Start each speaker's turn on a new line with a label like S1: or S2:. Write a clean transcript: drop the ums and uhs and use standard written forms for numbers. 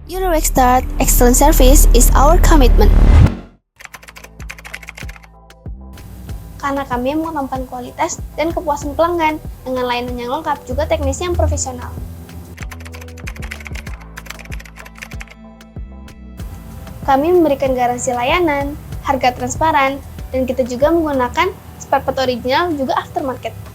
S1: Euro Werkstatt, excellent service is our commitment. Karena kami mengutamakan kualitas dan kepuasan pelanggan dengan layanan yang lengkap juga teknisi yang profesional. Kami memberikan garansi layanan, harga transparan, dan kita juga menggunakan Sparepart original juga aftermarket.